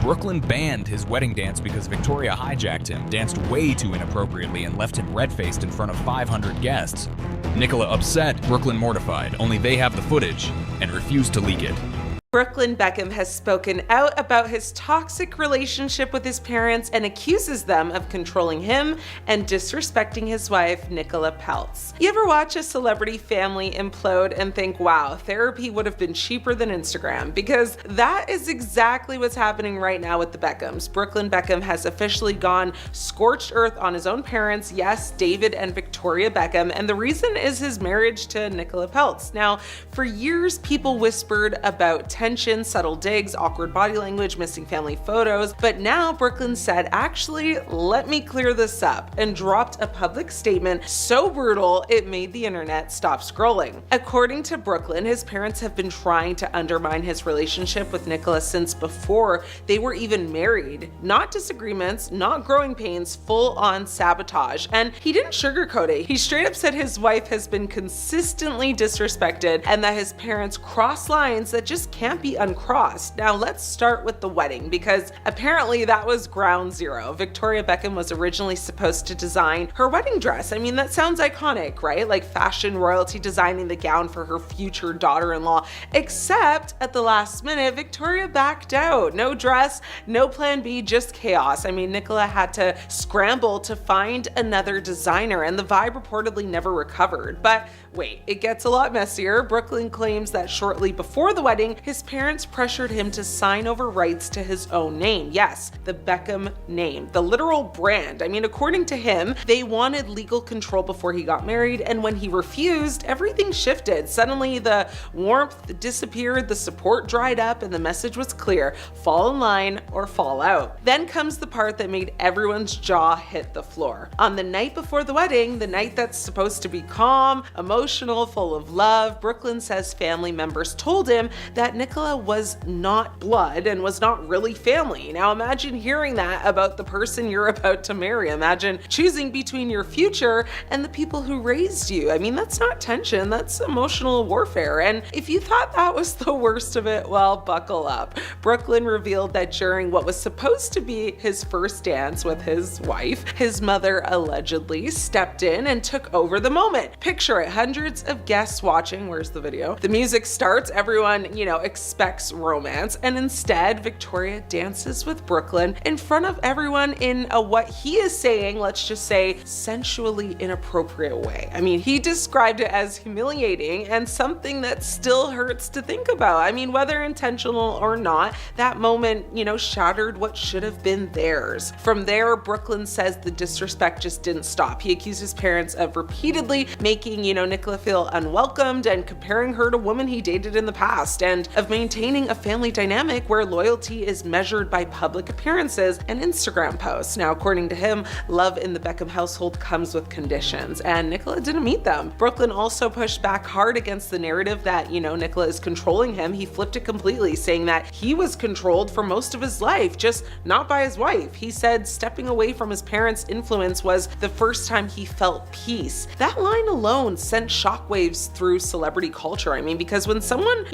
Brooklyn banned his wedding dance because Victoria hijacked him, danced way too inappropriately, and left him red-faced in front of 500 guests. Nicola upset, Brooklyn mortified. Only they have the footage and refused to leak it. Brooklyn Beckham has spoken out about his toxic relationship with his parents and accuses them of controlling him and disrespecting his wife, Nicola Peltz. You ever watch a celebrity family implode and think, wow, therapy would have been cheaper than Instagram? Because that is exactly what's happening right now with the Beckhams. Brooklyn Beckham has officially gone scorched earth on his own parents, yes, David and Victoria Beckham, and the reason is his marriage to Nicola Peltz. Now, for years, people whispered about tension, subtle digs, awkward body language, missing family photos. But now Brooklyn said, actually, let me clear this up, and dropped a public statement so brutal it made the internet stop scrolling. According to Brooklyn, his parents have been trying to undermine his relationship with Nicola since before they were even married. Not disagreements, not growing pains, full-on sabotage. And he didn't sugarcoat it. He straight up said his wife has been consistently disrespected and that his parents cross lines that just can't be uncrossed. Now let's start with the wedding, because apparently that was ground zero. Victoria Beckham was originally supposed to design her wedding dress. I mean, that sounds iconic, right? Like fashion royalty designing the gown for her future daughter-in-law, except at the last minute, Victoria backed out. No dress, no plan B, just chaos. I mean, Nicola had to scramble to find another designer, and the vibe reportedly never recovered. But wait, it gets a lot messier. Brooklyn claims that shortly before the wedding, his parents pressured him to sign over rights to his own name. Yes, the Beckham name, the literal brand. I mean, according to him, they wanted legal control before he got married, and when he refused, everything shifted. Suddenly, the warmth disappeared, the support dried up, and the message was clear: fall in line or fall out. Then comes the part that made everyone's jaw hit the floor. On the night before the wedding, the night that's supposed to be calm, emotional, full of love, Brooklyn says family members told him that Nicola was not blood and was not really family. Now imagine hearing that about the person you're about to marry. Imagine choosing between your future and the people who raised you. I mean, that's not tension, that's emotional warfare. And if you thought that was the worst of it, well, buckle up. Brooklyn revealed that during what was supposed to be his first dance with his wife, his mother allegedly stepped in and took over the moment. Picture it, hundreds of guests watching. Where's the video? The music starts, everyone, expects romance, and instead Victoria dances with Brooklyn in front of everyone in a, what he is saying, let's just say, sensually inappropriate way. I mean, he described it as humiliating and something that still hurts to think about. I mean, whether intentional or not, that moment, shattered what should have been theirs. From there, Brooklyn says the disrespect just didn't stop. He accused his parents of repeatedly making, Nicola feel unwelcomed and comparing her to women he dated in the past, and of maintaining a family dynamic where loyalty is measured by public appearances and Instagram posts. Now, according to him, love in the Beckham household comes with conditions, and Nicola didn't meet them. Brooklyn also pushed back hard against the narrative that, Nicola is controlling him. He flipped it completely, saying that he was controlled for most of his life, just not by his wife. He said stepping away from his parents' influence was the first time he felt peace. That line alone sent shockwaves through celebrity culture. I mean, because when someone,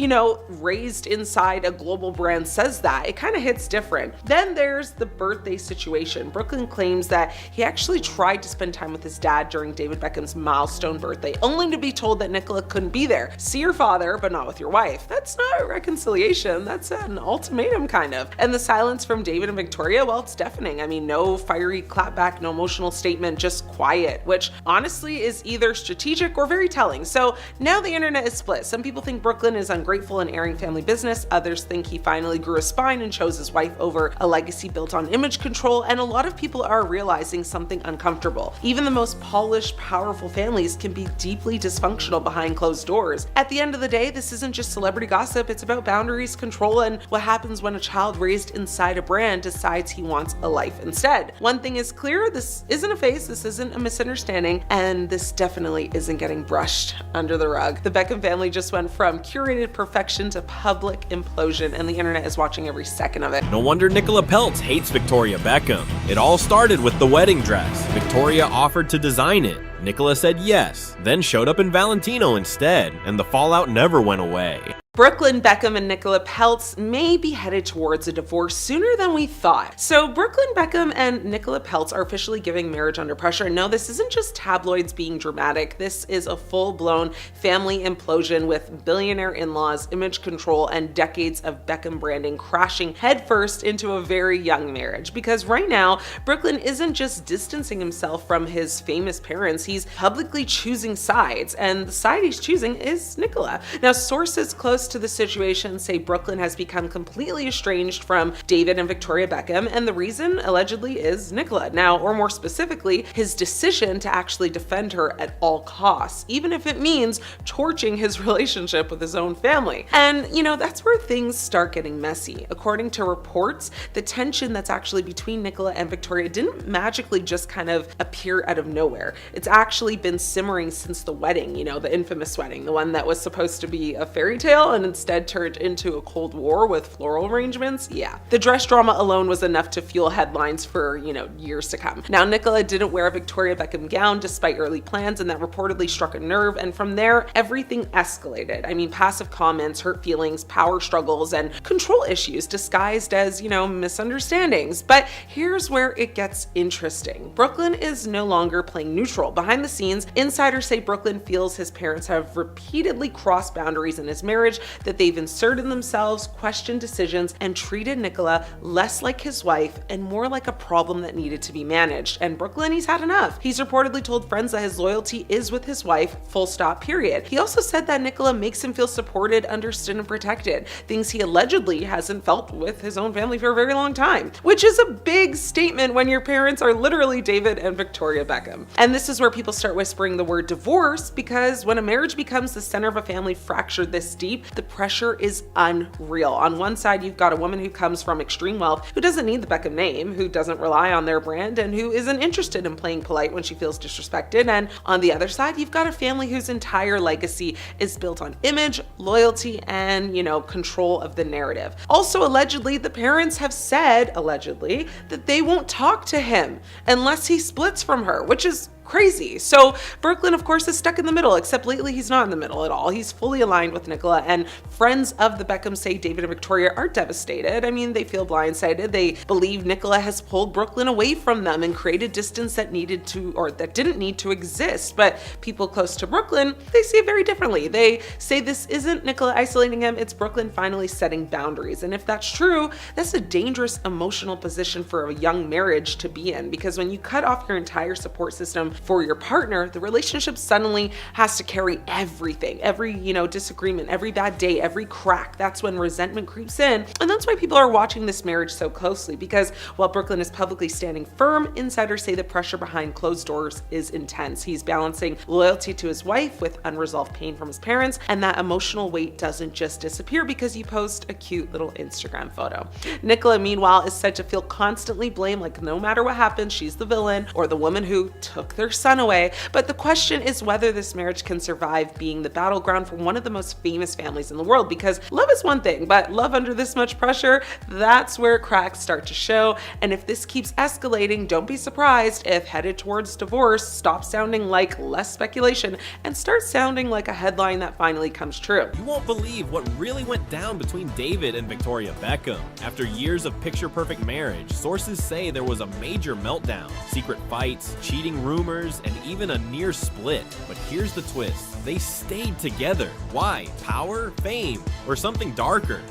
raised inside a global brand says that, it kind of hits different. Then there's the birthday situation. Brooklyn claims that he actually tried to spend time with his dad during David Beckham's milestone birthday, only to be told that Nicola couldn't be there. See your father, but not with your wife. That's not a reconciliation. That's an ultimatum, kind of. And the silence from David and Victoria, well, it's deafening. I mean, no fiery clapback, no emotional statement, just quiet, which honestly is either strategic or very telling. So now the internet is split. Some people think Brooklyn is ungrateful and airing family business. Others think he finally grew a spine and chose his wife over a legacy built on image control. And a lot of people are realizing something uncomfortable. Even the most polished, powerful families can be deeply dysfunctional behind closed doors. At the end of the day, this isn't just celebrity gossip. It's about boundaries, control, and what happens when a child raised inside a brand decides he wants a life instead. One thing is clear, this isn't a phase, this isn't a misunderstanding, and this definitely isn't getting brushed under the rug. The Beckham family just went from curated perfection to public implosion, and the internet is watching every second of it. No wonder Nicola Peltz hates Victoria Beckham. It all started with the wedding dress. Victoria offered to design it. Nicola said yes, then showed up in Valentino instead, and the fallout never went away. Brooklyn Beckham and Nicola Peltz may be headed towards a divorce sooner than we thought. So Brooklyn Beckham and Nicola Peltz are officially giving marriage under pressure. No, this isn't just tabloids being dramatic. This is a full-blown family implosion with billionaire in-laws, image control, and decades of Beckham branding crashing headfirst into a very young marriage. Because right now, Brooklyn isn't just distancing himself from his famous parents, he's publicly choosing sides, and the side he's choosing is Nicola. Now, sources close to the situation say Brooklyn has become completely estranged from David and Victoria Beckham, and the reason allegedly is Nicola. Now, or more specifically, his decision to actually defend her at all costs, even if it means torching his relationship with his own family. And, you know, that's where things start getting messy. According to reports, the tension that's actually between Nicola and Victoria didn't magically just kind of appear out of nowhere. It's actually been simmering since the wedding, you know, the infamous wedding, the one that was supposed to be a fairy tale and instead turned into a Cold War with floral arrangements. Yeah. The dress drama alone was enough to fuel headlines for, you know, years to come. Now, Nicola didn't wear a Victoria Beckham gown despite early plans, and that reportedly struck a nerve, and from there, everything escalated. I mean, passive comments, hurt feelings, power struggles, and control issues disguised as, you know, misunderstandings. But here's where it gets interesting. Brooklyn is no longer playing neutral. Behind the scenes, insiders say Brooklyn feels his parents have repeatedly crossed boundaries in his marriage, that they've inserted themselves, questioned decisions, and treated Nicola less like his wife and more like a problem that needed to be managed. And Brooklyn, he's had enough. He's reportedly told friends that his loyalty is with his wife, full stop, period. He also said that Nicola makes him feel supported, understood, and protected, things he allegedly hasn't felt with his own family for a very long time, which is a big statement when your parents are literally David and Victoria Beckham. And this is where people start whispering the word divorce, because when a marriage becomes the center of a family fractured this deep, the pressure is unreal. On one side, you've got a woman who comes from extreme wealth, who doesn't need the Beckham name, who doesn't rely on their brand, and who isn't interested in playing polite when she feels disrespected. And on the other side, you've got a family whose entire legacy is built on image, loyalty, and, you know, control of the narrative. Also, allegedly, the parents have said, allegedly, that they won't talk to him unless he splits from her, which is crazy. So Brooklyn, of course, is stuck in the middle, except lately he's not in the middle at all. He's fully aligned with Nicola, and friends of the Beckhams say David and Victoria are devastated. I mean, they feel blindsided. They believe Nicola has pulled Brooklyn away from them and created distance that needed to, or that didn't need to exist. But people close to Brooklyn, they see it very differently. They say this isn't Nicola isolating him, it's Brooklyn finally setting boundaries. And if that's true, that's a dangerous emotional position for a young marriage to be in, because when you cut off your entire support system for your partner, the relationship suddenly has to carry everything, every, you know, disagreement, every bad day, every crack. That's when resentment creeps in. And that's why people are watching this marriage so closely, because while Brooklyn is publicly standing firm, insiders say the pressure behind closed doors is intense. He's balancing loyalty to his wife with unresolved pain from his parents, and that emotional weight doesn't just disappear because you post a cute little Instagram photo. Nicola, meanwhile, is said to feel constantly blamed, like no matter what happens, she's the villain or the woman who took their son away. But the question is whether this marriage can survive being the battleground for one of the most famous families in the world, because love is one thing, but love under this much pressure, that's where cracks start to show. And if this keeps escalating, don't be surprised if headed towards divorce stops sounding like less speculation and starts sounding like a headline that finally comes true. You won't believe what really went down between David and Victoria Beckham. After years of picture-perfect marriage, sources say there was a major meltdown, secret fights, cheating rumors, and even a near split. But here's the twist. They stayed together. Why? Power? Fame? Or something darker?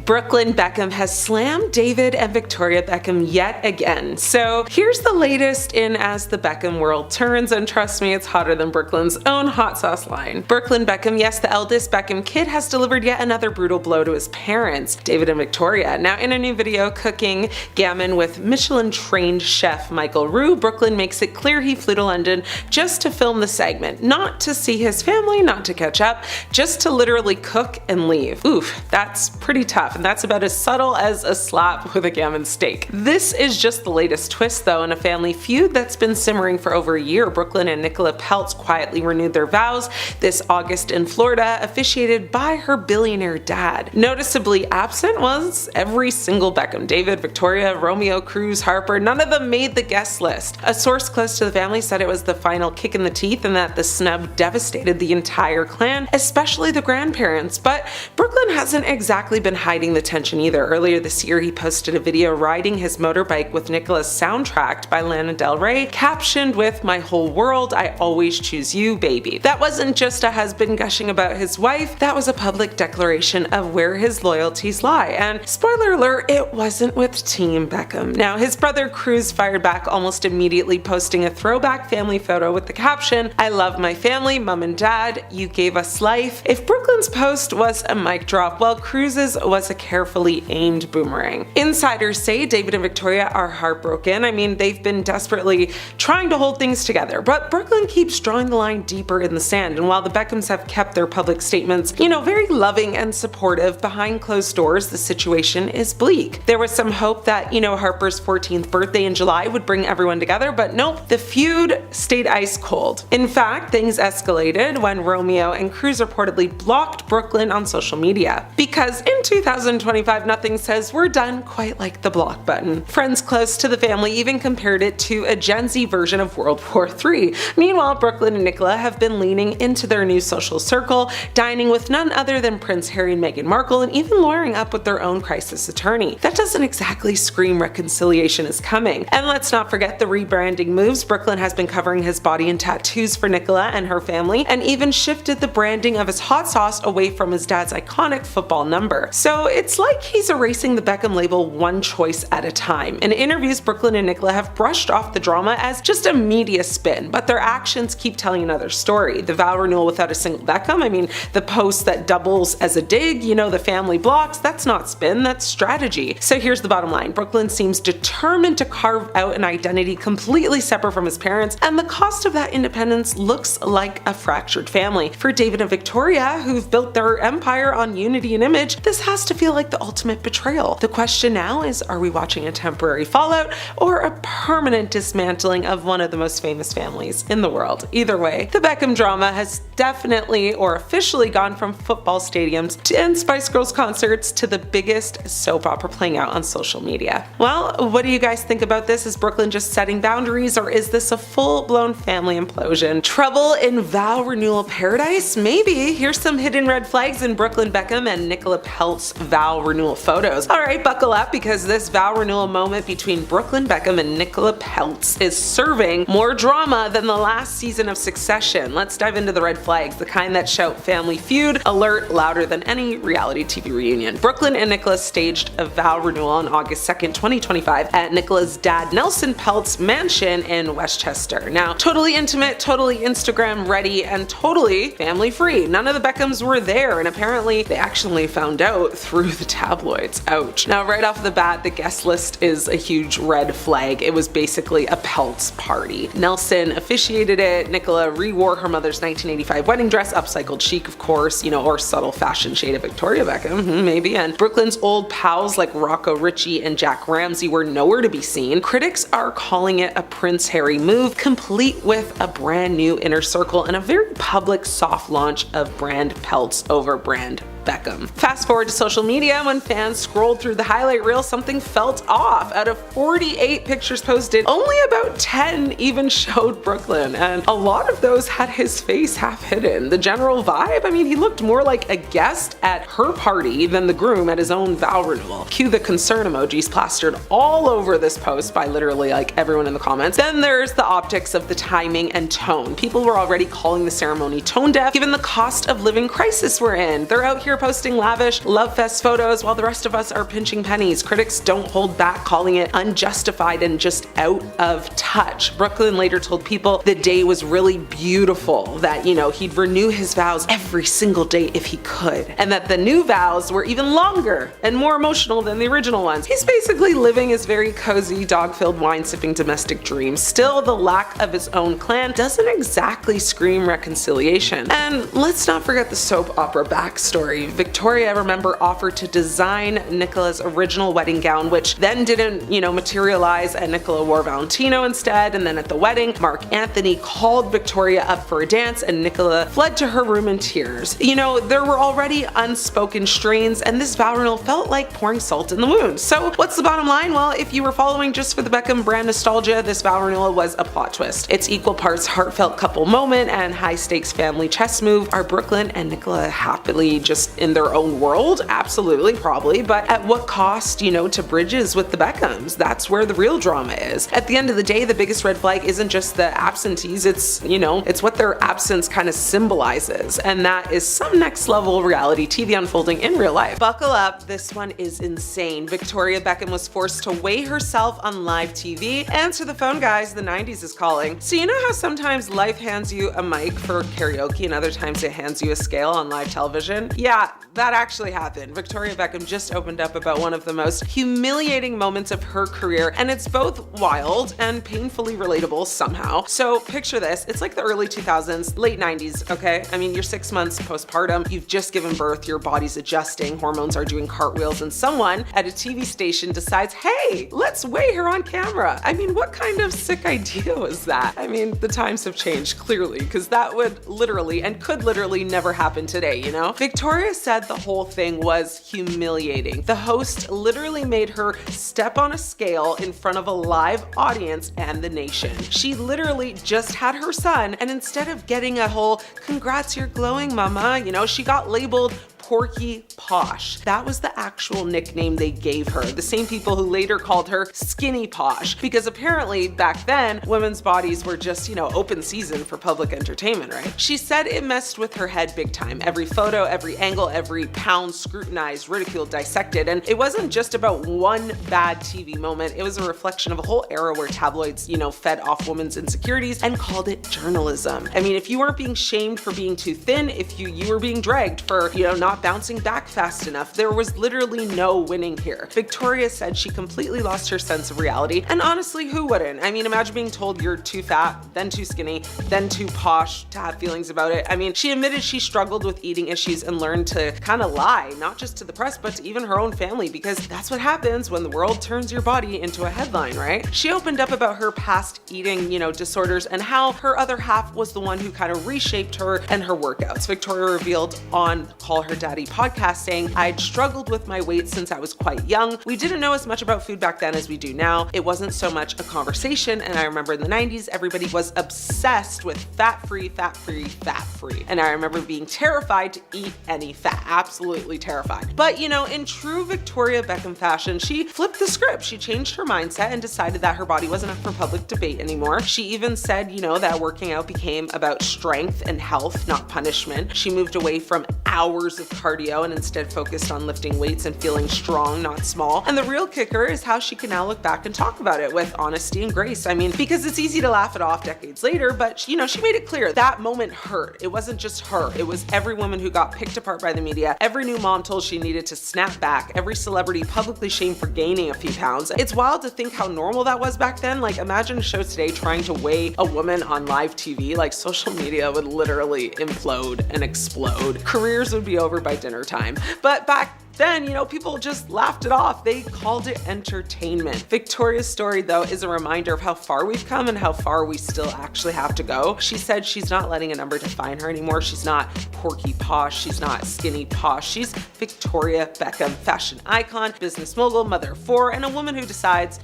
Brooklyn Beckham has slammed David and Victoria Beckham yet again. So here's the latest in as the Beckham world turns, and trust me, it's hotter than Brooklyn's own hot sauce line. Brooklyn Beckham, yes, the eldest Beckham kid, has delivered yet another brutal blow to his parents, David and Victoria. Now, in a new video, Cooking Gammon with Michelin-trained chef Michael Roux, Brooklyn makes it clear he flew to London just to film the segment, not to see his family, not to catch up, just to literally cook and leave. Oof, that's pretty tough. and that's about as subtle as a slap with a gammon steak. This is just the latest twist, though, in a family feud that's been simmering for over a year. Brooklyn and Nicola Peltz quietly renewed their vows this August in Florida, officiated by her billionaire dad. Noticeably absent was every single Beckham. David, Victoria, Romeo, Cruz, Harper, none of them made the guest list. A source close to the family said it was the final kick in the teeth and that the snub devastated the entire clan, especially the grandparents. But Brooklyn hasn't exactly been hiding the tension either. Earlier this year, he posted a video riding his motorbike with Nicola's soundtracked by Lana Del Rey, captioned with "My whole world, I always choose you, baby." That wasn't just a husband gushing about his wife, that was a public declaration of where his loyalties lie. And spoiler alert, it wasn't with Team Beckham. Now, his brother Cruz fired back almost immediately, posting a throwback family photo with the caption, "I love my family, mom and dad, you gave us life." If Brooklyn's post was a mic drop, well, Cruz's was a carefully aimed boomerang. Insiders say David and Victoria are heartbroken. I mean, they've been desperately trying to hold things together, but Brooklyn keeps drawing the line deeper in the sand, and while the Beckhams have kept their public statements, very loving and supportive, behind closed doors, the situation is bleak. There was some hope that, Harper's 14th birthday in July would bring everyone together, but nope, the feud stayed ice cold. In fact, things escalated when Romeo and Cruz reportedly blocked Brooklyn on social media. Because in 2025, nothing says we're done quite like the block button. Friends close to the family even compared it to a Gen Z version of World War III. Meanwhile, Brooklyn and Nicola have been leaning into their new social circle, dining with none other than Prince Harry and Meghan Markle, and even lawyering up with their own crisis attorney. That doesn't exactly scream reconciliation is coming. And let's not forget the rebranding moves. Brooklyn has been covering his body in tattoos for Nicola and her family, and even shifted the branding of his hot sauce away from his dad's iconic football number. So it's like he's erasing the Beckham label one choice at a time. In interviews, Brooklyn and Nicola have brushed off the drama as just a media spin, but their actions keep telling another story. The vow renewal without a single Beckham, the post that doubles as a dig, the family blocks, that's not spin, that's strategy. So here's the bottom line. Brooklyn seems determined to carve out an identity completely separate from his parents, and the cost of that independence looks like a fractured family. For David and Victoria, who've built their empire on unity and image, this has to feel like the ultimate betrayal. The question now is, are we watching a temporary fallout or a permanent dismantling of one of the most famous families in the world? Either way, the Beckham drama has definitely or officially gone from football stadiums and Spice Girls concerts to the biggest soap opera playing out on social media. Well, what do you guys think about this? Is Brooklyn just setting boundaries, or is this a full-blown family implosion? Trouble in vow renewal paradise? Maybe. Here's some hidden red flags in Brooklyn Beckham and Nicola Peltz vow renewal photos. Alright, buckle up, because this vow renewal moment between Brooklyn Beckham and Nicola Peltz is serving more drama than the last season of Succession. Let's dive into the red flags, the kind that shout family feud alert louder than any reality TV reunion. Brooklyn and Nicola staged a vow renewal on August 2nd, 2025 at Nicola's dad Nelson Peltz's mansion in Westchester. Now, totally intimate, totally Instagram ready, and totally family free. None of the Beckhams were there, and apparently they actually found out through the tabloids. Ouch. Now, right off the bat, the guest list is a huge red flag. It was basically a Peltz party. Nelson officiated it. Nicola re-wore her mother's 1985 wedding dress, upcycled chic, of course, or subtle fashion shade of Victoria Beckham, maybe. And Brooklyn's old pals like Rocco Ritchie and Jack Ramsey were nowhere to be seen. Critics are calling it a Prince Harry move, complete with a brand new inner circle and a very public soft launch of brand Peltz over brand Beckham. Fast forward to social media. When fans scrolled through the highlight reel, something felt off. Out of 48 pictures posted, only about 10 even showed Brooklyn, and a lot of those had his face half hidden. The general vibe, he looked more like a guest at her party than the groom at his own vow renewal. Cue the concern emojis plastered all over this post by literally everyone in the comments. Then there's the optics of the timing and tone. People were already calling the ceremony tone deaf given the cost of living crisis we're in. They're out here posting lavish love fest photos while the rest of us are pinching pennies. Critics don't hold back, calling it unjustified and just out of touch. Brooklyn later told people the day was really beautiful, that he'd renew his vows every single day if he could, and that the new vows were even longer and more emotional than the original ones. He's basically living his very cozy, dog-filled, wine-sipping domestic dream. Still, the lack of his own clan doesn't exactly scream reconciliation. And let's not forget the soap opera backstory. believe. Victoria, remember, offered to design Nicola's original wedding gown, which then didn't, materialize, and Nicola wore Valentino instead. And then at the wedding, Mark Anthony called Victoria up for a dance, and Nicola fled to her room in tears. There were already unspoken strains, and this vow renewal felt like pouring salt in the wound. So what's the bottom line? Well, if you were following just for the Beckham brand nostalgia, this vow renewal was a plot twist. It's equal parts heartfelt couple moment and high stakes family chess move. Are Brooklyn and Nicola happily just in their own world? Absolutely, probably, but at what cost, to bridges with the Beckhams? That's where the real drama is. At the end of the day, the biggest red flag isn't just the absentees, it's what their absence kind of symbolizes, and that is some next level reality TV unfolding in real life. Buckle up, this one is insane. Victoria Beckham was forced to weigh herself on live TV. Answer the phone, guys, the 90s is calling. So you know how sometimes life hands you a mic for karaoke and other times it hands you a scale on live television? Yeah, that actually happened. Victoria Beckham just opened up about one of the most humiliating moments of her career, and it's both wild and painfully relatable somehow. So picture this, it's like the early 2000s, late 90s, okay? I mean, you're 6 months postpartum, you've just given birth, your body's adjusting, hormones are doing cartwheels, and someone at a TV station decides, hey, let's weigh her on camera. I mean, what kind of sick idea was that? I mean, the times have changed, clearly, because that would literally and could literally never happen today, Victoria said the whole thing was humiliating. The host literally made her step on a scale in front of a live audience and the nation. She literally just had her son, and instead of getting a whole "congrats, you're glowing, mama," she got labeled Porky Posh. That was the actual nickname they gave her. The same people who later called her Skinny Posh, because apparently back then women's bodies were just, open season for public entertainment, right? She said it messed with her head big time. Every photo, every angle, every pound scrutinized, ridiculed, dissected. And it wasn't just about one bad TV moment. It was a reflection of a whole era where tabloids, fed off women's insecurities and called it journalism. I mean, if you weren't being shamed for being too thin, if you were being dragged for, not bouncing back fast enough, there was literally no winning here. Victoria said she completely lost her sense of reality, and honestly, who wouldn't? I mean, imagine being told you're too fat, then too skinny, then too posh to have feelings about it. I mean, she admitted she struggled with eating issues and learned to kind of lie, not just to the press, but to even her own family, because that's what happens when the world turns your body into a headline, right? She opened up about her past eating, disorders, and how her other half was the one who kind of reshaped her and her workouts. Victoria revealed on Call Her Daddy podcast saying, "I'd struggled with my weight since I was quite young. We didn't know as much about food back then as we do now. It wasn't so much a conversation, and I remember in the 90s, everybody was obsessed with fat-free, fat-free, fat-free. And I remember being terrified to eat any fat, absolutely terrified." But in true Victoria Beckham fashion, she flipped the script. She changed her mindset and decided that her body wasn't up for public debate anymore. She even said, that working out became about strength and health, not punishment. She moved away from hours of cardio and instead focused on lifting weights and feeling strong, not small. And the real kicker is how she can now look back and talk about it with honesty and grace. I mean, because it's easy to laugh it off decades later, but she made it clear that moment hurt. It wasn't just her, it was every woman who got picked apart by the media, every new mom told she needed to snap back, every celebrity publicly shamed for gaining a few pounds. It's wild to think how normal that was back then. Like, imagine a show today trying to weigh a woman on live TV. Like, social media would literally implode and explode. Careers would be over by dinner time. But back then, people just laughed it off. They called it entertainment. Victoria's story, though, is a reminder of how far we've come and how far we still actually have to go. She said she's not letting a number define her anymore. She's not Porky Posh. She's not Skinny Posh. She's Victoria Beckham, fashion icon, business mogul, mother of four, and a woman who decides,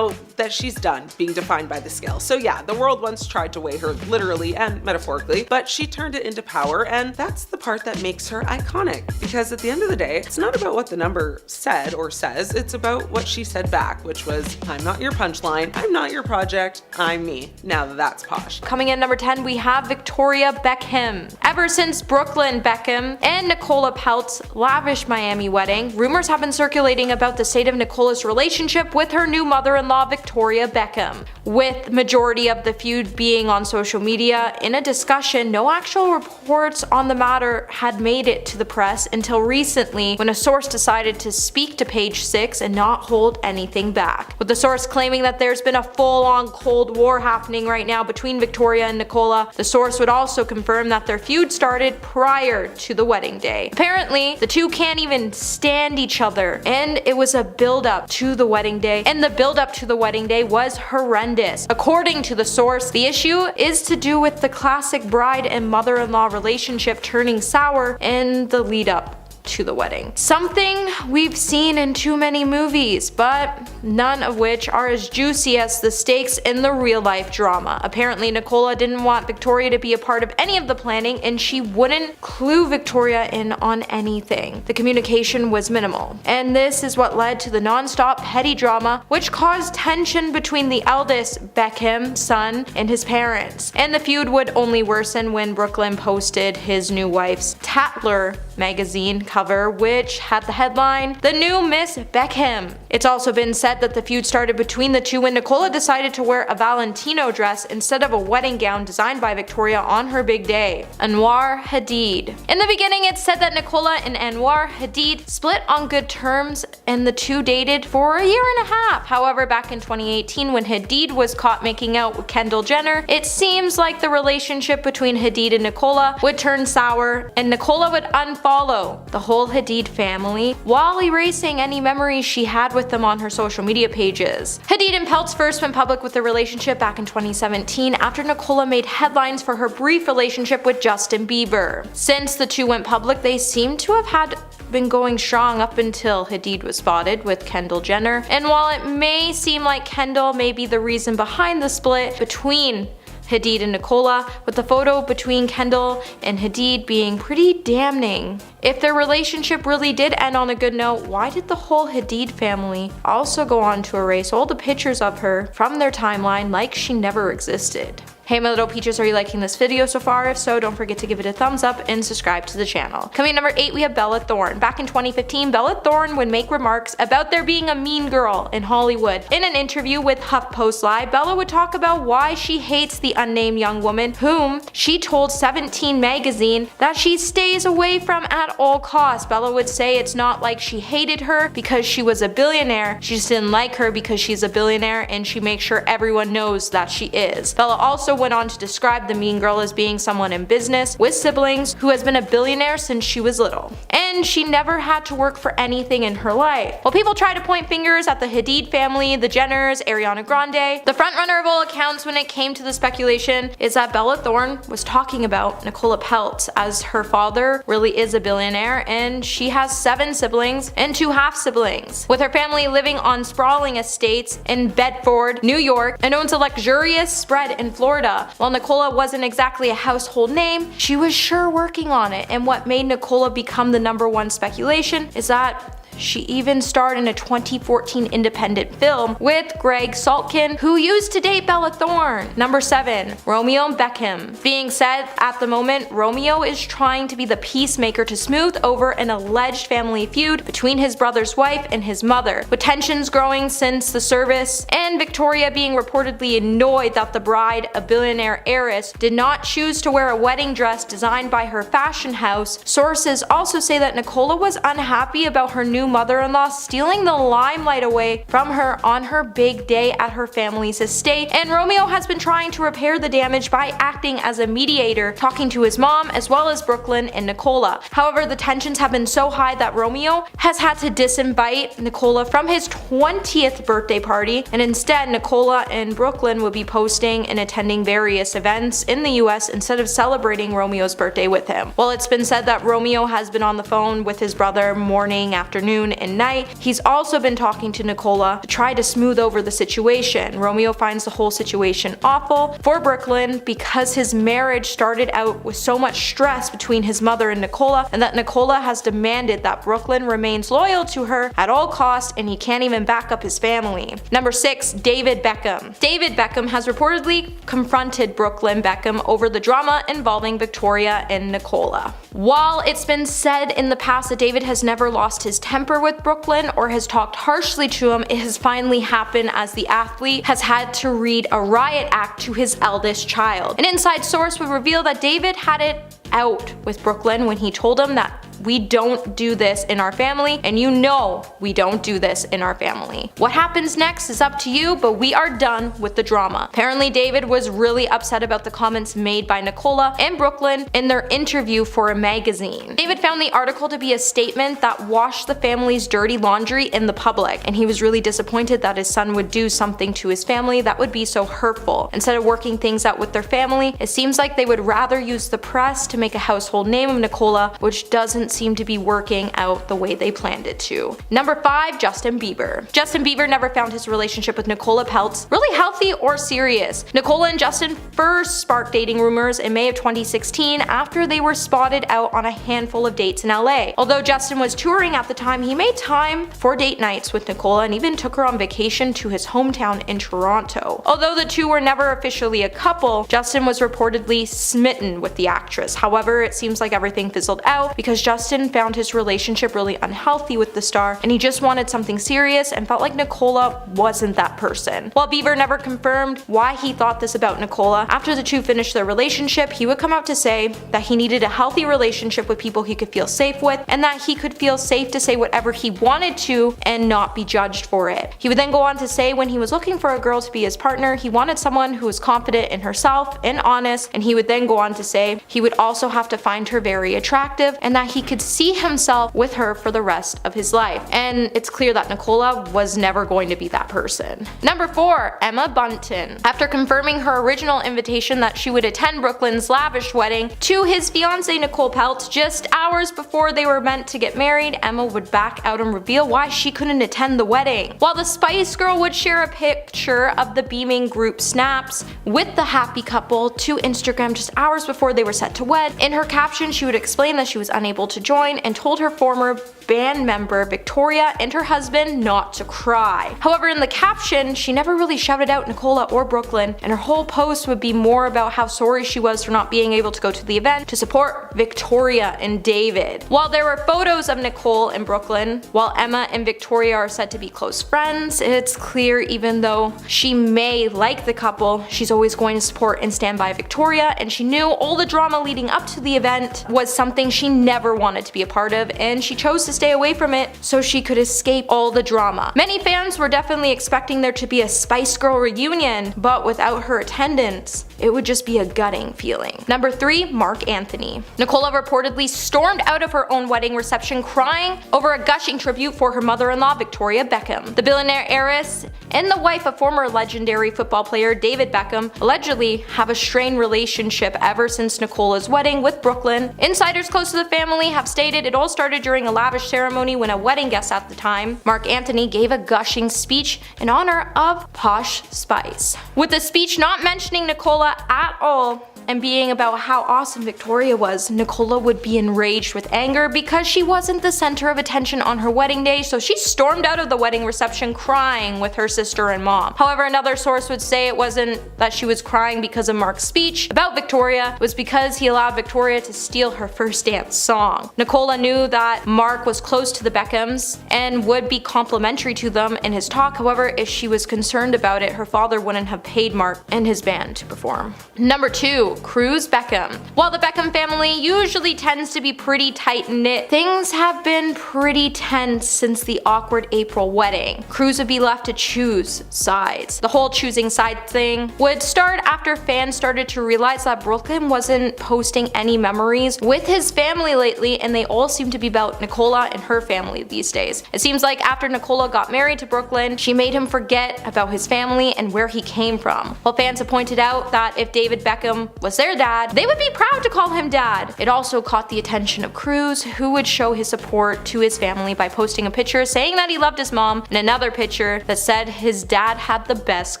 that she's done being defined by the scale. So yeah, the world once tried to weigh her literally and metaphorically, but she turned it into power, and that's the part that makes her iconic. Because at the end of the day, it's not about what the number said or says, it's about what she said back, which was, "I'm not your punchline, I'm not your project, I'm me." Now that's posh. Coming in number 10, we have Victoria Beckham. Ever since Brooklyn Beckham and Nicola Peltz' lavish Miami wedding, rumors have been circulating about the state of Nicola's relationship with her new mother-in-law, Victoria Beckham. With majority of the feud being on social media, in a discussion, no actual reports on the matter had made it to the press until recently, when a source decided to speak to Page Six and not hold anything back, with the source claiming that there's been a full-on Cold War happening right now between Victoria and Nicola. The source would also confirm that their feud started prior to the wedding day. Apparently, the two can't even stand each other, and it was a build-up to the wedding day, and the build-up to the wedding day was horrendous. According to the source, the issue is to do with the classic bride and mother-in-law relationship turning sour in the lead-up to the wedding. Something we've seen in too many movies, but none of which are as juicy as the stakes in the real life drama. Apparently, Nicola didn't want Victoria to be a part of any of the planning, and she wouldn't clue Victoria in on anything. The communication was minimal, and this is what led to the non-stop petty drama, which caused tension between the eldest Beckham son and his parents. And the feud would only worsen when Brooklyn posted his new wife's Tatler magazine cover, which had the headline, "The New Miss Beckham." It's also been said that the feud started between the two when Nicola decided to wear a Valentino dress instead of a wedding gown designed by Victoria on her big day. Anwar Hadid. In the beginning, it's said that Nicola and Anwar Hadid split on good terms, and the two dated for a year and a half. However, back in 2018, when Hadid was caught making out with Kendall Jenner, it seems like the relationship between Hadid and Nicola would turn sour, and Nicola would unfollow the whole Hadid family while erasing any memories she had with them on her social media pages. Hadid and Peltz first went public with their relationship back in 2017 after Nicola made headlines for her brief relationship with Justin Bieber. Since the two went public, they seem to have been going strong up until Hadid was spotted with Kendall Jenner, and while it may seem like Kendall may be the reason behind the split between Hadid and Nicola, with the photo between Kendall and Hadid being pretty damning. If their relationship really did end on a good note, why did the whole Hadid family also go on to erase all the pictures of her from their timeline like she never existed? Hey my little peaches, are you liking this video so far? If so, don't forget to give it a thumbs up and subscribe to the channel. Coming at number 8, we have Bella Thorne. Back in 2015, Bella Thorne would make remarks about there being a mean girl in Hollywood. In an interview with HuffPost Live, Bella would talk about why she hates the unnamed young woman whom she told 17 magazine that she stays away from at all costs. Bella would say it's not like she hated her because she was a billionaire, she just didn't like her because she's a billionaire and she makes sure everyone knows that she is. Bella also went on to describe the mean girl as being someone in business with siblings who has been a billionaire since she was little, and she never had to work for anything in her life. While people try to point fingers at the Hadid family, the Jenners, Ariana Grande, the frontrunner of all accounts when it came to the speculation is that Bella Thorne was talking about Nicola Peltz, as her father really is a billionaire and she has 7 siblings and 2 half-siblings, with her family living on sprawling estates in Bedford, New York, and owns a luxurious spread in Florida. While Nicola wasn't exactly a household name, she was sure working on it, and what made Nicola become the #1 speculation is that she even starred in a 2014 independent film with Greg Saltkin, who used to date Bella Thorne. Number 7, Romeo Beckham. Being said at the moment, Romeo is trying to be the peacemaker to smooth over an alleged family feud between his brother's wife and his mother, with tensions growing since the service, and Victoria being reportedly annoyed that the bride, a billionaire heiress, did not choose to wear a wedding dress designed by her fashion house. Sources also say that Nicola was unhappy about her new mother-in-law stealing the limelight away from her on her big day at her family's estate, and Romeo has been trying to repair the damage by acting as a mediator, talking to his mom as well as Brooklyn and Nicola. However, the tensions have been so high that Romeo has had to disinvite Nicola from his 20th birthday party, and instead Nicola and Brooklyn will be posting and attending various events in the US instead of celebrating Romeo's birthday with him. While it's been said that Romeo has been on the phone with his brother morning, afternoon, and night, he's also been talking to Nicola to try to smooth over the situation. Romeo finds the whole situation awful for Brooklyn because his marriage started out with so much stress between his mother and Nicola, and that Nicola has demanded that Brooklyn remains loyal to her at all costs, and he can't even back up his family. Number 6, David Beckham. David Beckham has reportedly confronted Brooklyn Beckham over the drama involving Victoria and Nicola. While it's been said in the past that David has never lost his temper with Brooklyn or has talked harshly to him, it has finally happened as the athlete has had to read a riot act to his eldest child. An inside source would reveal that David had it out with Brooklyn when he told him that We don't do this in our family, and you know we don't do this in our family. What happens next is up to you, but we are done with the drama. Apparently David was really upset about the comments made by Nicola and Brooklyn in their interview for a magazine. David found the article to be a statement that washed the family's dirty laundry in the public, and he was really disappointed that his son would do something to his family that would be so hurtful. Instead of working things out with their family, it seems like they would rather use the press to make a household name of Nicola, which doesn't seem to be working out the way they planned it to. Number 5, Justin Bieber. Justin Bieber never found his relationship with Nicola Peltz really healthy or serious. Nicola and Justin first sparked dating rumors in May of 2016 after they were spotted out on a handful of dates in LA. Although Justin was touring at the time, he made time for date nights with Nicola and even took her on vacation to his hometown in Toronto. Although the two were never officially a couple, Justin was reportedly smitten with the actress. However, it seems like everything fizzled out because Justin found his relationship really unhealthy with the star, and he just wanted something serious and felt like Nicola wasn't that person. While Bieber never confirmed why he thought this about Nicola, after the two finished their relationship, he would come out to say that he needed a healthy relationship with people he could feel safe with, and that he could feel safe to say whatever he wanted to and not be judged for it. He would then go on to say when he was looking for a girl to be his partner, he wanted someone who was confident in herself and honest, and he would then go on to say he would also have to find her very attractive and that he could see himself with her for the rest of his life. And it's clear that Nicola was never going to be that person. Number 4, Emma Bunton. After confirming her original invitation that she would attend Brooklyn's lavish wedding to his fiancée Nicola Peltz just hours before they were meant to get married, Emma would back out and reveal why she couldn't attend the wedding. While the Spice Girl would share a picture of the beaming group snaps with the happy couple to Instagram just hours before they were set to wed, in her caption she would explain that she was unable to join and told her former band member Victoria and her husband not to cry. However, in the caption, she never really shouted out Nicola or Brooklyn, and her whole post would be more about how sorry she was for not being able to go to the event to support Victoria and David. While there were photos of Nicole and Brooklyn, while Emma and Victoria are said to be close friends, it's clear even though she may like the couple, she's always going to support and stand by Victoria, and she knew all the drama leading up to the event was something she never wanted to be a part of, and she chose to stay away from it so she could escape all the drama. Many fans were definitely expecting there to be a Spice Girl reunion, but without her attendance, it would just be a gutting feeling. Number 3, Mark Anthony. Nicola reportedly stormed out of her own wedding reception crying over a gushing tribute for her mother-in-law Victoria Beckham. The billionaire heiress and the wife of former legendary football player David Beckham allegedly have a strained relationship ever since Nicola's wedding with Brooklyn. Insiders close to the family have stated it all started during a lavish ceremony when a wedding guest at the time, Mark Anthony, gave a gushing speech in honor of Posh Spice. With the speech not mentioning Nicola at all and being about how awesome Victoria was, Nicola would be enraged with anger because she wasn't the center of attention on her wedding day, so she stormed out of the wedding reception crying with her sister and mom. However, another source would say it wasn't that she was crying because of Mark's speech about Victoria, it was because he allowed Victoria to steal her first dance song. Nicola knew that Mark was close to the Beckhams and would be complimentary to them in his talk. However, if she was concerned about it, her father wouldn't have paid Mark and his band to perform. Number 2, Cruz Beckham. While the Beckham family usually tends to be pretty tight-knit, things have been pretty tense since the awkward April wedding. Cruz would be left to choose sides. The whole choosing side thing would start after fans started to realize that Brooklyn wasn't posting any memories with his family lately, and they all seem to be about Nicola and her family these days. It seems like after Nicola got married to Brooklyn, she made him forget about his family and where he came from. While fans have pointed out that if David Beckham was their dad, they would be proud to call him dad. It also caught the attention of Cruz, who would show his support to his family by posting a picture saying that he loved his mom and another picture that said his dad had the best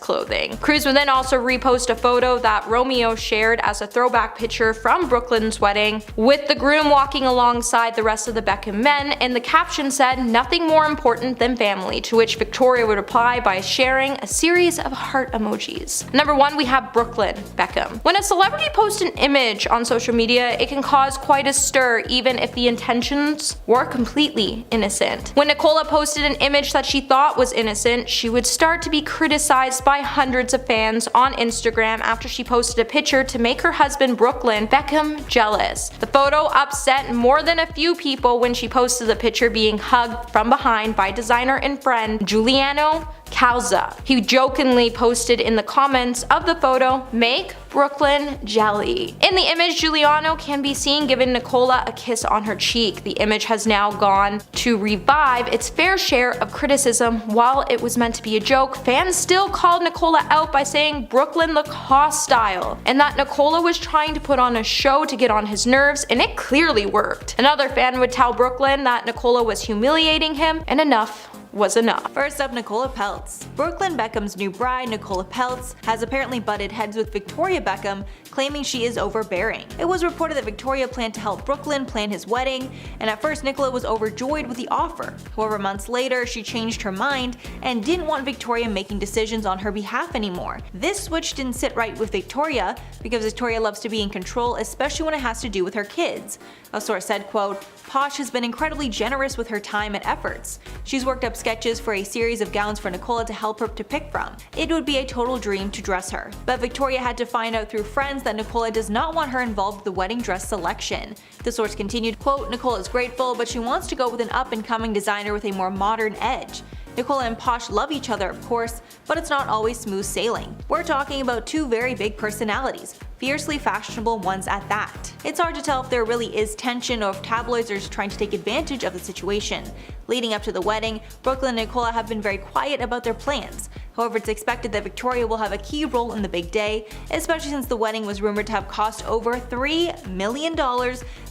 clothing. Cruz would then also repost a photo that Romeo shared as a throwback picture from Brooklyn's wedding, with the groom walking alongside the rest of the Beckham men, and the caption said, "Nothing more important than family," to which Victoria would reply by sharing a series of heart emojis. Number 1, we have Brooklyn Beckham. When a celebrity posts an image on social media, it can cause quite a stir even if the intentions were completely innocent. When Nicola posted an image that she thought was innocent, she would start to be criticized by hundreds of fans on Instagram after she posted a picture to make her husband Brooklyn Beckham jealous. The photo upset more more than a few people when she posted the picture being hugged from behind by designer and friend Giuliano Calza. He jokingly posted in the comments of the photo, "Make Brooklyn jelly." In the image, Giuliano can be seen giving Nicola a kiss on her cheek. The image has now gone to revive its fair share of criticism. While it was meant to be a joke, fans still called Nicola out by saying Brooklyn looked hostile, and that Nicola was trying to put on a show to get on his nerves, and it clearly worked. Another fan would tell Brooklyn that Nicola was humiliating him, and enough was enough. First up, Nicola Peltz. Brooklyn Beckham's new bride, Nicola Peltz, has apparently butted heads with Victoria Beckham, claiming she is overbearing. It was reported that Victoria planned to help Brooklyn plan his wedding, and at first Nicola was overjoyed with the offer. However, months later, she changed her mind and didn't want Victoria making decisions on her behalf anymore. This switch didn't sit right with Victoria, because Victoria loves to be in control, especially when it has to do with her kids. A source said, quote, "Posh has been incredibly generous with her time and efforts. She's worked up sketches for a series of gowns for Nicola to help her to pick from. It would be a total dream to dress her." But Victoria had to find out through friends that Nicola does not want her involved with the wedding dress selection. The source continued, quote, "Nicola is grateful, but she wants to go with an up-and-coming designer with a more modern edge. Nicola and Posh love each other, of course, but it's not always smooth sailing. We're talking about two very big personalities, fiercely fashionable ones at that. It's hard to tell if there really is tension or if tabloids are just trying to take advantage of the situation. Leading up to the wedding, Brooklyn and Nicola have been very quiet about their plans. However, it's expected that Victoria will have a key role in the big day, especially since the wedding was rumored to have cost over $3 million,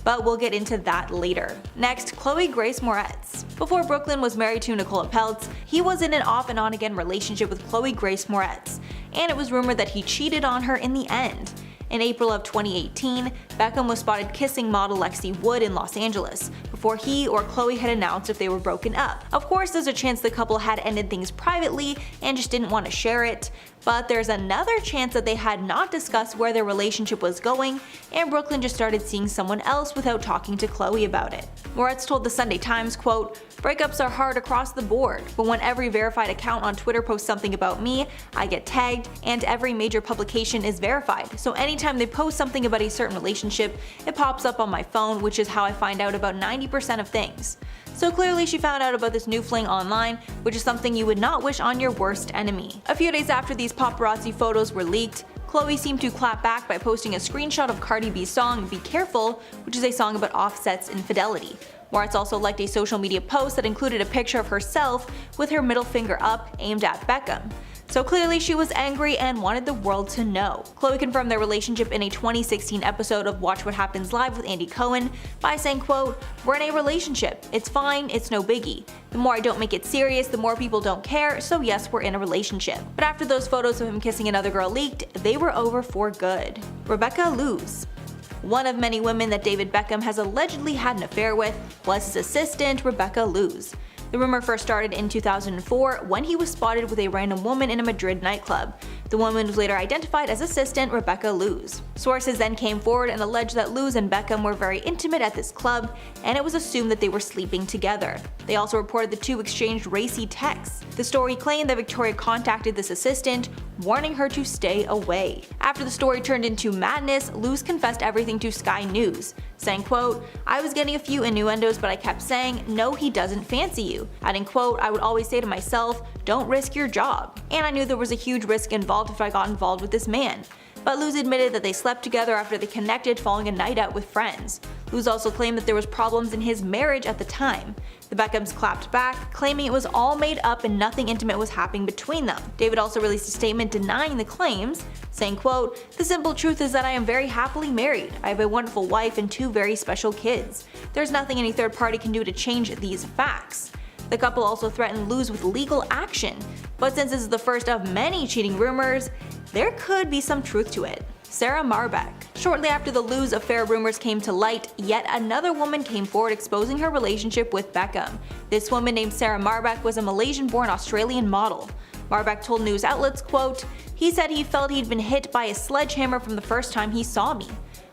but we'll get into that later. Next, Chloe Grace Moretz. Before Brooklyn was married to Nicola Peltz, he was in an off and on again relationship with Chloe Grace Moretz, and it was rumored that he cheated on her in the end. In April of 2018, Beckham was spotted kissing model Lexi Wood in Los Angeles, before he or Chloe had announced if they were broken up. Of course, there's a chance the couple had ended things privately and just didn't want to share it, but there's another chance that they had not discussed where their relationship was going, and Brooklyn just started seeing someone else without talking to Chloe about it. Moretz told the Sunday Times, quote, "Breakups are hard across the board, but when every verified account on Twitter posts something about me, I get tagged, and every major publication is verified, so anytime they post something about a certain relationship, it pops up on my phone, which is how I find out about 90% of things." So clearly she found out about this new fling online, which is something you would not wish on your worst enemy. A few days after these paparazzi photos were leaked, Chloe seemed to clap back by posting a screenshot of Cardi B's song Be Careful, which is a song about Offset's infidelity. Moretz also liked a social media post that included a picture of herself with her middle finger up, aimed at Beckham. So clearly she was angry and wanted the world to know. Chloe confirmed their relationship in a 2016 episode of Watch What Happens Live with Andy Cohen by saying, quote, "We're in a relationship. It's fine, it's no biggie. The more I don't make it serious, the more people don't care, so yes, we're in a relationship." But after those photos of him kissing another girl leaked, they were over for good. Rebecca Loos. One of many women that David Beckham has allegedly had an affair with was his assistant, Rebecca Loos. The rumor first started in 2004 when he was spotted with a random woman in a Madrid nightclub. The woman was later identified as assistant Rebecca Loos. Sources then came forward and alleged that Loos and Beckham were very intimate at this club, and it was assumed that they were sleeping together. They also reported the two exchanged racy texts. The story claimed that Victoria contacted this assistant, warning her to stay away. After the story turned into madness, Loos confessed everything to Sky News, saying, quote, "I was getting a few innuendos, but I kept saying, no, he doesn't fancy you. Adding, quote, I would always say to myself, don't risk your job. And I knew there was a huge risk involved if I got involved with this man." But Loos admitted that they slept together after they connected following a night out with friends. Loos also claimed that there was problems in his marriage at the time. The Beckhams clapped back, claiming it was all made up and nothing intimate was happening between them. David also released a statement denying the claims, saying, quote, "The simple truth is that I am very happily married. I have a wonderful wife and two very special kids. There's nothing any third party can do to change these facts." The couple also threatened Loos with legal action, but since this is the first of many cheating rumors, there could be some truth to it. Sarah Marbeck. Shortly after the Loos affair rumors came to light, yet another woman came forward exposing her relationship with Beckham. This woman named Sarah Marbeck was a Malaysian-born Australian model. Marbeck told news outlets, quote, "He said he felt he'd been hit by a sledgehammer from the first time he saw me.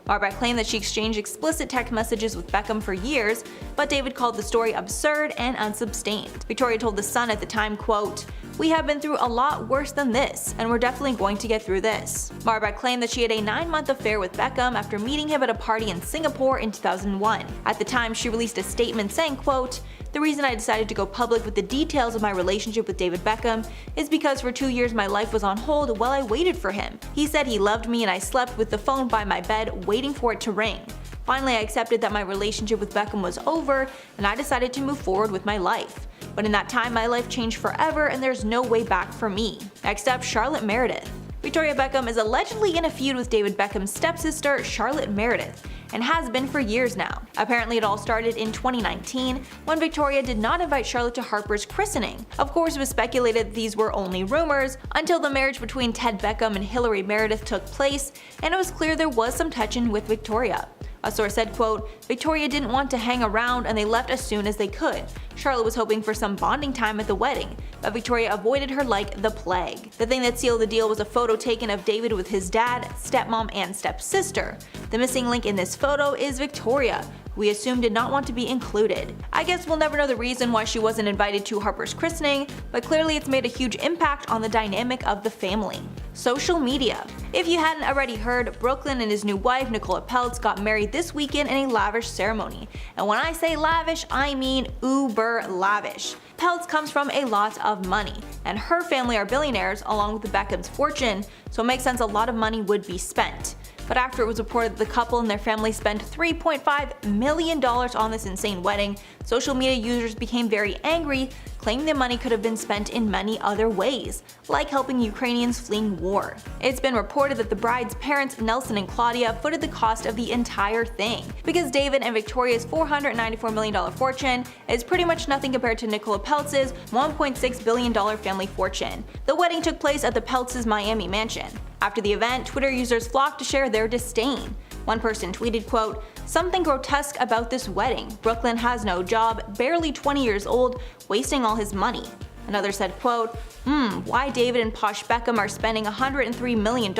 Marbury claimed that she exchanged explicit text messages with Beckham for years, but David called the story absurd and unsubstantiated. Victoria told The Sun at the time, quote, "We have been through a lot worse than this, and we're definitely going to get through this." Marbury claimed that she had a 9-month affair with Beckham after meeting him at a party in Singapore in 2001. At the time, she released a statement saying, quote, "The reason I decided to go public with the details of my relationship with David Beckham is because for 2 years my life was on hold while I waited for him. He said he loved me and I slept with the phone by my bed waiting for it to ring. Finally, I accepted that my relationship with Beckham was over and I decided to move forward with my life. But in that time, my life changed forever and there's no way back for me." Next up, Charlotte Meredith. Victoria Beckham is allegedly in a feud with David Beckham's stepsister, Charlotte Meredith, and has been for years now. Apparently it all started in 2019 when Victoria did not invite Charlotte to Harper's christening. Of course, it was speculated that these were only rumors until the marriage between Ted Beckham and Hillary Meredith took place, and it was clear there was some touching with Victoria. A source said, quote, "Victoria didn't want to hang around and they left as soon as they could. Charlotte was hoping for some bonding time at the wedding, but Victoria avoided her like the plague." The thing that sealed the deal was a photo taken of David with his dad, stepmom, and stepsister. The missing link in this photo is Victoria, who we assume did not want to be included. I guess we'll never know the reason why she wasn't invited to Harper's christening, but clearly it's made a huge impact on the dynamic of the family. Social media. If you hadn't already heard, Brooklyn and his new wife, Nicola Peltz, got married this weekend in a lavish ceremony. And when I say lavish, I mean uber lavish. Peltz comes from a lot of money, and her family are billionaires along with the Beckham's fortune, so it makes sense a lot of money would be spent. But after it was reported that the couple and their family spent $3.5 million on this insane wedding, social media users became very angry, claiming the money could have been spent in many other ways, like helping Ukrainians fleeing war. It's been reported that the bride's parents, Nelson and Claudia, footed the cost of the entire thing, because David and Victoria's $494 million fortune is pretty much nothing compared to Nicola Peltz's $1.6 billion family fortune. The wedding took place at the Peltz's Miami mansion. After the event, Twitter users flocked to share their disdain. One person tweeted, quote, "Something grotesque about this wedding. Brooklyn has no job, barely 20 years old, wasting all his money." Another said, quote, "Why David and Posh Beckham are spending $103 million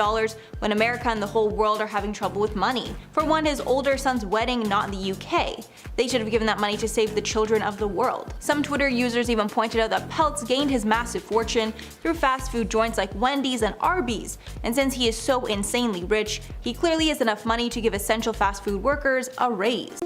when America and the whole world are having trouble with money. For one, his older son's wedding, not in the UK. They should have given that money to save the children of the world." Some Twitter users even pointed out that Peltz gained his massive fortune through fast food joints like Wendy's and Arby's, and since he is so insanely rich, he clearly has enough money to give essential fast food workers a raise.